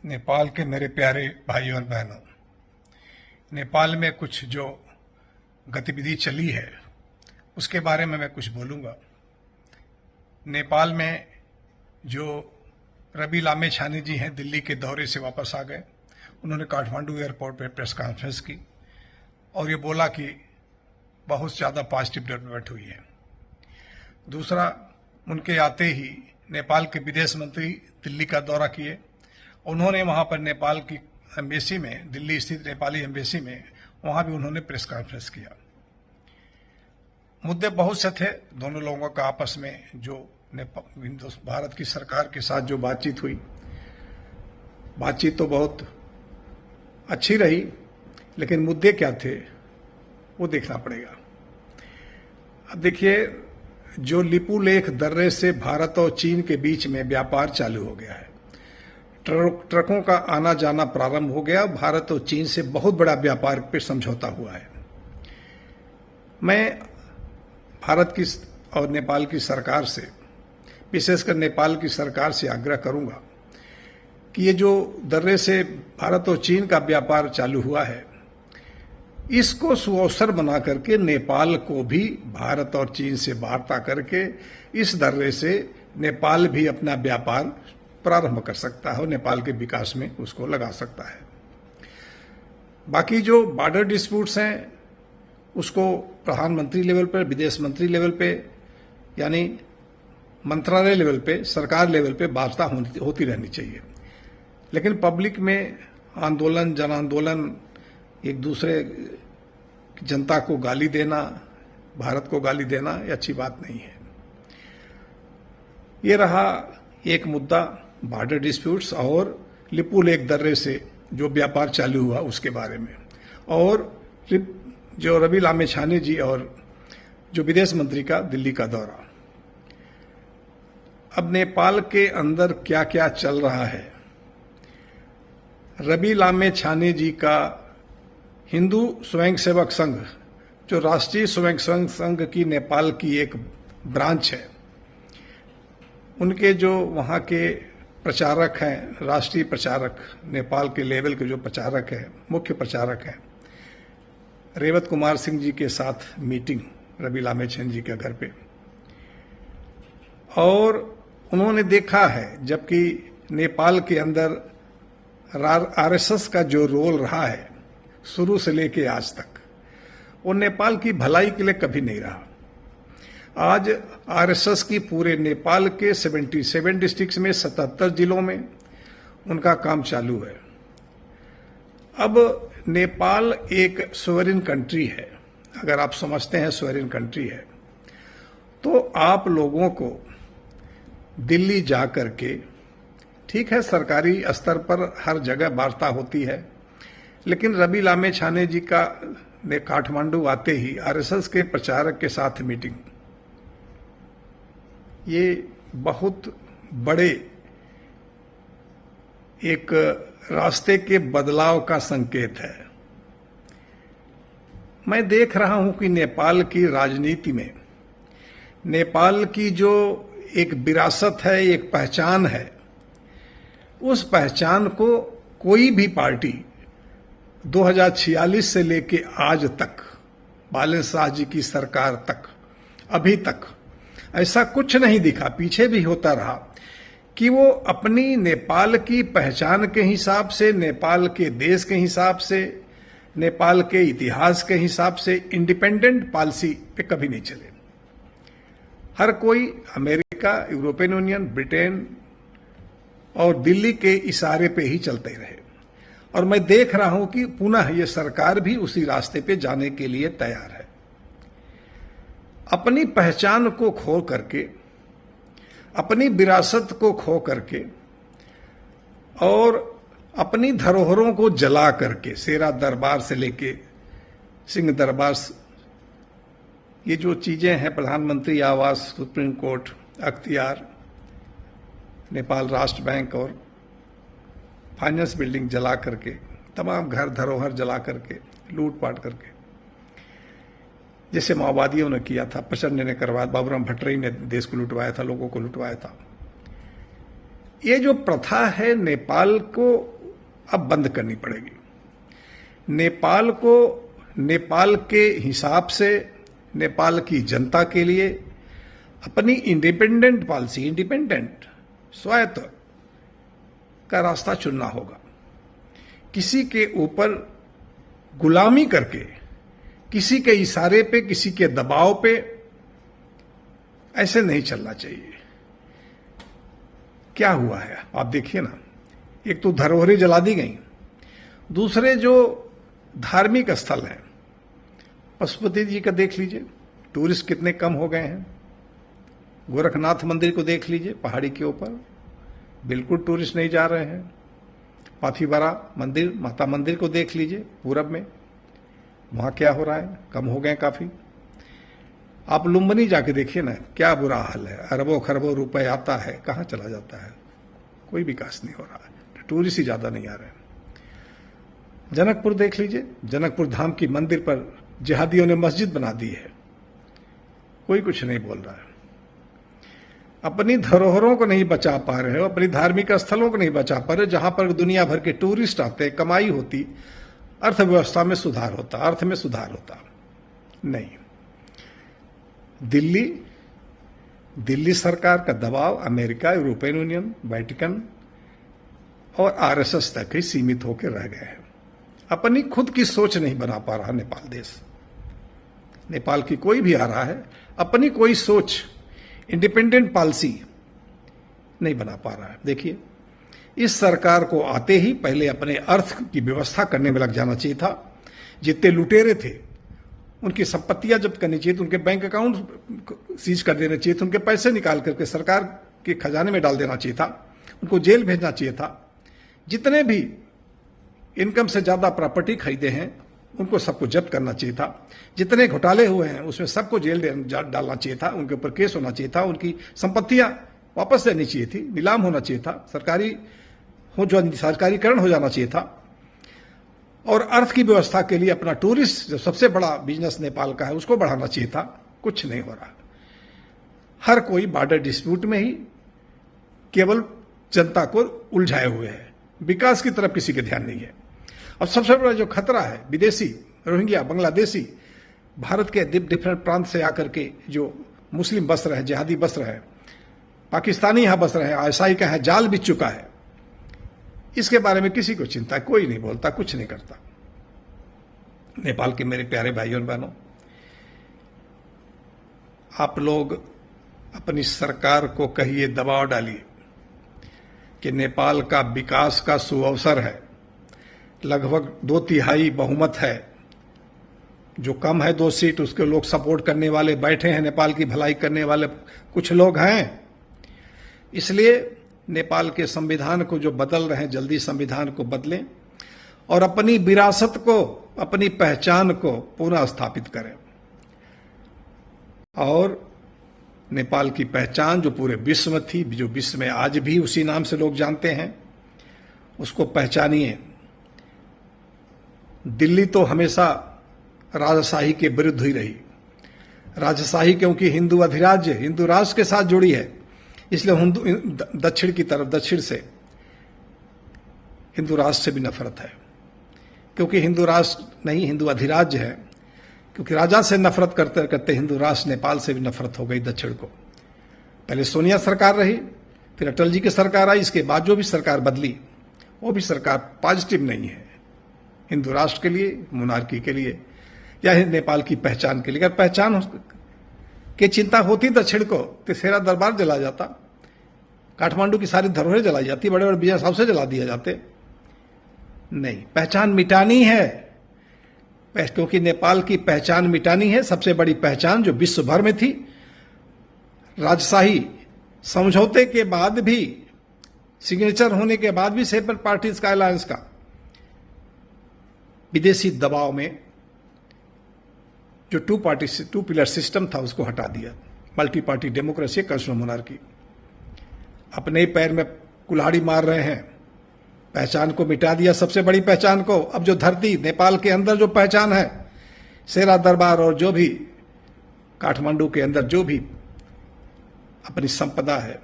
नेपाल के मेरे प्यारे भाइयों और बहनों, नेपाल में कुछ जो गतिविधि चली है उसके बारे में मैं कुछ बोलूँगा। नेपाल में जो रवि लामेछाने जी हैं, दिल्ली के दौरे से वापस आ गए। उन्होंने काठमांडू एयरपोर्ट पर प्रेस कॉन्फ्रेंस की और ये बोला कि बहुत ज़्यादा पॉजिटिव डेवलपमेंट हुई है। दूसरा, उनके आते ही नेपाल के विदेश मंत्री दिल्ली का दौरा किए। उन्होंने वहाँ पर नेपाल की एम्बेसी में, दिल्ली स्थित नेपाली एम्बेसी में, वहाँ भी उन्होंने प्रेस कॉन्फ्रेंस किया। मुद्दे बहुत से थे दोनों लोगों का आपस में। जो भारत की सरकार के साथ जो बातचीत हुई, बातचीत तो बहुत अच्छी रही, लेकिन मुद्दे क्या थे वो देखना पड़ेगा। अब देखिए, जो लिपुलेख दर्रे से भारत और चीन के बीच में व्यापार चालू हो गया है, ट्रकों का आना जाना प्रारंभ हो गया। भारत और चीन से बहुत बड़ा व्यापार पे समझौता हुआ है। मैं भारत की और नेपाल की सरकार से, विशेषकर नेपाल की सरकार से आग्रह करूंगा कि ये जो दर्रे से भारत और चीन का व्यापार चालू हुआ है, इसको सुअवसर बना करके नेपाल को भी भारत और चीन से वार्ता करके इस दर्रे से नेपाल भी अपना व्यापार प्रारंभ कर सकता है और नेपाल के विकास में उसको लगा सकता है। बाकी जो बॉर्डर डिस्प्यूट्स हैं उसको प्रधानमंत्री लेवल पर, विदेश मंत्री लेवल पे, यानी मंत्रालय लेवल पे, सरकार लेवल पे वार्ता होती रहनी चाहिए। लेकिन पब्लिक में आंदोलन, जन आंदोलन, एक दूसरे जनता को गाली देना, भारत को गाली देना, ये अच्छी बात नहीं है। ये रहा एक मुद्दा, बॉर्डर डिस्प्यूट्स और लिपुलेख दर्रे से जो व्यापार चालू हुआ उसके बारे में, और जो रवि लामेछाने जी और जो विदेश मंत्री का दिल्ली का दौरा। अब नेपाल के अंदर क्या क्या चल रहा है। रवि लामेछाने जी का हिंदू स्वयंसेवक संघ, जो राष्ट्रीय स्वयंसेवक संघ की नेपाल की एक ब्रांच है, उनके जो वहाँ के प्रचारक हैं, राष्ट्रीय प्रचारक, नेपाल के लेवल के जो प्रचारक हैं, मुख्य प्रचारक हैं, रेवत कुमार सिंह जी के साथ मीटिंग रवि लामेछाने जी के घर पे, और उन्होंने देखा है, जबकि नेपाल के अंदर आरएसएस का जो रोल रहा है शुरू से लेके आज तक, वो नेपाल की भलाई के लिए कभी नहीं रहा। आज आरएसएस की पूरे नेपाल के 77 डिस्ट्रिक्ट्स में, 77 जिलों में उनका काम चालू है। अब नेपाल एक सोवरेन कंट्री है। अगर आप समझते हैं सोवरेन कंट्री है, तो आप लोगों को दिल्ली जा करके, ठीक है, सरकारी स्तर पर हर जगह वार्ता होती है, लेकिन रवि लामेछाने जी का ने काठमांडू आते ही आरएसएस के प्रचारक के साथ मीटिंग, ये बहुत बड़े एक रास्ते के बदलाव का संकेत है। मैं देख रहा हूं कि नेपाल की राजनीति में, नेपाल की जो एक विरासत है, एक पहचान है, उस पहचान को कोई भी पार्टी 2046 से लेके आज तक, बालन शाह जी की सरकार तक, अभी तक ऐसा कुछ नहीं दिखा, पीछे भी होता रहा, कि वो अपनी नेपाल की पहचान के हिसाब से, नेपाल के देश के हिसाब से, नेपाल के इतिहास के हिसाब से इंडिपेंडेंट पॉलिसी पे कभी नहीं चले। हर कोई अमेरिका, यूरोपियन यूनियन, ब्रिटेन और दिल्ली के इशारे पे ही चलते रहे। और मैं देख रहा हूं कि पुनः ये सरकार भी उसी रास्ते पे जाने के लिए तैयार है। अपनी पहचान को खो करके, अपनी विरासत को खो करके और अपनी धरोहरों को जला करके, शेरा दरबार से लेके सिंह दरबार, ये जो चीजें हैं, प्रधानमंत्री आवास, सुप्रीम कोर्ट, अख्तियार, नेपाल राष्ट्र बैंक और फाइनेंस बिल्डिंग जला करके, तमाम घर धरोहर जला करके, लूटपाट करके, जैसे माओवादियों ने किया था, प्रचंड ने करवाया, बाबूराम भट्टराई ने देश को लुटवाया था, लोगों को लुटवाया था। ये जो प्रथा है नेपाल को अब बंद करनी पड़ेगी। नेपाल को नेपाल के हिसाब से, नेपाल की जनता के लिए अपनी इंडिपेंडेंट पॉलिसी, इंडिपेंडेंट स्वायत्त का रास्ता चुनना होगा। किसी के ऊपर गुलामी करके, किसी के इशारे पे, किसी के दबाव पे ऐसे नहीं चलना चाहिए। क्या हुआ है आप देखिए ना, एक तो धरोहरें जला दी गई, दूसरे जो धार्मिक स्थल हैं, पशुपति जी का देख लीजिए, टूरिस्ट कितने कम हो गए हैं। गोरखनाथ मंदिर को देख लीजिए, पहाड़ी के ऊपर बिल्कुल टूरिस्ट नहीं जा रहे हैं। पाथीबरा मंदिर, माता मंदिर को देख लीजिए पूरब में, वहां क्या हो रहा है, कम हो गए काफी। आप लुम्बिनी जाके देखिए ना, क्या बुरा हाल है, अरबों खरबों रुपए आता है, कहां चला जाता है, कोई विकास नहीं हो रहा है, टूरिस्ट ही ज्यादा नहीं आ रहे हैं। जनकपुर देख लीजिए, जनकपुर धाम की मंदिर पर जिहादियों ने मस्जिद बना दी है, कोई कुछ नहीं बोल रहा है। अपनी धरोहरों को नहीं बचा पा रहे हो, अपनी धार्मिक स्थलों को नहीं बचा पा रहे, जहां पर दुनिया भर के टूरिस्ट आते, कमाई होती, अर्थव्यवस्था में सुधार होता, अर्थ में सुधार होता। नहीं, दिल्ली सरकार का दबाव अमेरिका, यूरोपियन यूनियन, वेटिकन और आरएसएस तक ही सीमित होकर रह गए हैं। अपनी खुद की सोच नहीं बना पा रहा नेपाल देश। नेपाल की कोई भी आ रहा है, अपनी कोई सोच, इंडिपेंडेंट पॉलिसी नहीं बना पा रहा है। देखिए, इस सरकार को आते ही पहले अपने अर्थ की व्यवस्था करने में लग जाना चाहिए था। जितने लुटेरे थे उनकी संपत्तियां जब्त करनी चाहिए थी, उनके बैंक अकाउंट सीज कर देने चाहिए थे, उनके पैसे निकाल करके सरकार के खजाने में डाल देना चाहिए था, उनको जेल भेजना चाहिए था। जितने भी इनकम से ज्यादा प्रॉपर्टी खरीदे हैं उनको सबको जब्त करना चाहिए था। जितने घोटाले हुए हैं उसमें सबको जेल डालना चाहिए था, उनके ऊपर केस होना चाहिए था, उनकी संपत्तियां वापस देनी चाहिए थी, नीलाम होना चाहिए था, सरकारीकरण हो जाना चाहिए था। और अर्थ की व्यवस्था के लिए अपना टूरिस्ट, जो सबसे बड़ा बिजनेस नेपाल का है, उसको बढ़ाना चाहिए था। कुछ नहीं हो रहा। हर कोई बॉर्डर डिस्प्यूट में ही केवल जनता को उलझाए हुए है, विकास की तरफ किसी के ध्यान नहीं है। और सबसे बड़ा जो खतरा है, विदेशी, रोहिंग्या, बांग्लादेशी, भारत के डिफरेंट प्रांत से आकर के जो मुस्लिम बस रहे, जिहादी बस रहे, पाकिस्तानी यहां बस रहे हैं, आईएसआई का है जाल बिछ चुका है। इसके बारे में किसी को चिंता है, कोई नहीं बोलता, कुछ नहीं करता। नेपाल के मेरे प्यारे भाइयों और बहनों, आप लोग अपनी सरकार को कहिए, दबाव डालिए कि नेपाल का विकास का सुअवसर है। लगभग 2/3 बहुमत है, जो कम है 2 सीट, उसके लोग सपोर्ट करने वाले बैठे हैं, नेपाल की भलाई करने वाले कुछ लोग हैं। इसलिए नेपाल के संविधान को जो बदल रहे हैं, जल्दी संविधान को बदलें और अपनी विरासत को, अपनी पहचान को पुनः स्थापित करें। और नेपाल की पहचान जो पूरे विश्व में थी, जो विश्व में आज भी उसी नाम से लोग जानते हैं, उसको पहचानिए। दिल्ली तो हमेशा राजशाही के विरुद्ध ही रही। राजशाही क्योंकि हिंदू अधिराज्य, हिंदू राष्ट्र के साथ जुड़ी है, इसलिए दक्षिण की तरफ, दक्षिण से हिंदू राष्ट्र से भी नफरत है। क्योंकि हिंदू राष्ट्र नहीं, हिंदू अधिराज्य है। क्योंकि राजा से नफरत करते करते हिंदू राष्ट्र नेपाल से भी नफरत हो गई दक्षिण को। पहले सोनिया सरकार रही, फिर अटल जी की सरकार आई, इसके बाद जो भी सरकार बदली वो भी सरकार पॉजिटिव नहीं है हिंदू राष्ट्र के लिए, मोनार्की के लिए या नेपाल की पहचान के लिए। अगर पहचान की चिंता होती दक्षिण को तो सेरा दरबार जला जाता, काठमांडू की सारी धरोहरें जलाई जाती, बड़े बड़े बिजनेस हाउस जला दिए जाते। नहीं, पहचान मिटानी है, क्योंकि नेपाल की पहचान मिटानी है। सबसे बड़ी पहचान जो विश्व भर में थी, राजशाही समझौते के बाद भी, सिग्नेचर होने के बाद भी सेपरेट पार्टीज का अलायंस का, विदेशी दबाव में जो टू पिलर सिस्टम था उसको हटा दिया। Multi party democracy, constitutional monarchy. अपने ही पैर में कुल्हाड़ी मार रहे हैं, पहचान को मिटा दिया, सबसे बड़ी पहचान को। अब जो धरती, नेपाल के अंदर जो पहचान है, सेरा दरबार और जो भी काठमांडू के अंदर जो भी अपनी संपदा है,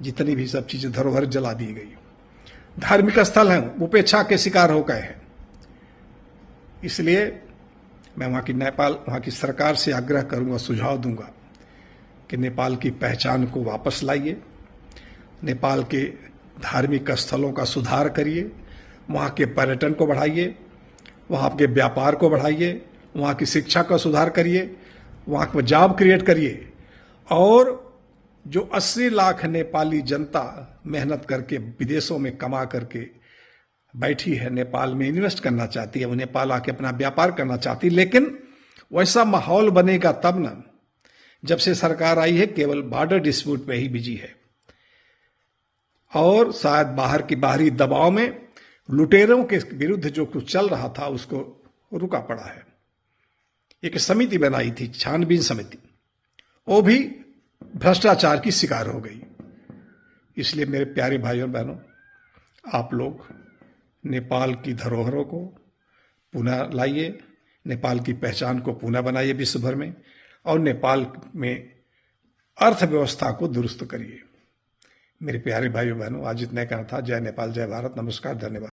जितनी भी सब चीजें धरोहर जला दी गई। धार्मिक स्थल हैं उपेक्षा के शिकार हो गए हैं। इसलिए मैं वहां की सरकार से आग्रह करूंगा, सुझाव दूंगा कि नेपाल की पहचान को वापस लाइए, नेपाल के धार्मिक स्थलों का सुधार करिए, वहाँ के पर्यटन को बढ़ाइए, वहाँ के व्यापार को बढ़ाइए, वहाँ की शिक्षा का सुधार करिए, वहाँ पर जॉब क्रिएट करिए। और जो 80 लाख नेपाली जनता मेहनत करके विदेशों में कमा करके बैठी है, नेपाल में इन्वेस्ट करना चाहती है, वो नेपाल आके अपना व्यापार करना चाहती, लेकिन वैसा माहौल बनेगा तब ना। जब से सरकार आई है केवल बॉर्डर डिस्प्यूट में ही बिजी है और शायद बाहरी दबाव में लुटेरों के विरुद्ध जो कुछ चल रहा था उसको रुका पड़ा है। एक समिति बनाई थी, छानबीन समिति, वो भी भ्रष्टाचार की शिकार हो गई। इसलिए मेरे प्यारे भाइयों बहनों, आप लोग नेपाल की धरोहरों को पुनः लाइए, नेपाल की पहचान को पुनः बनाइए विश्व भर में, और नेपाल में अर्थव्यवस्था को दुरुस्त करिए। मेरे प्यारे भाइयों बहनों, आज इतना कहना था। जय नेपाल, जय भारत, नमस्कार, धन्यवाद।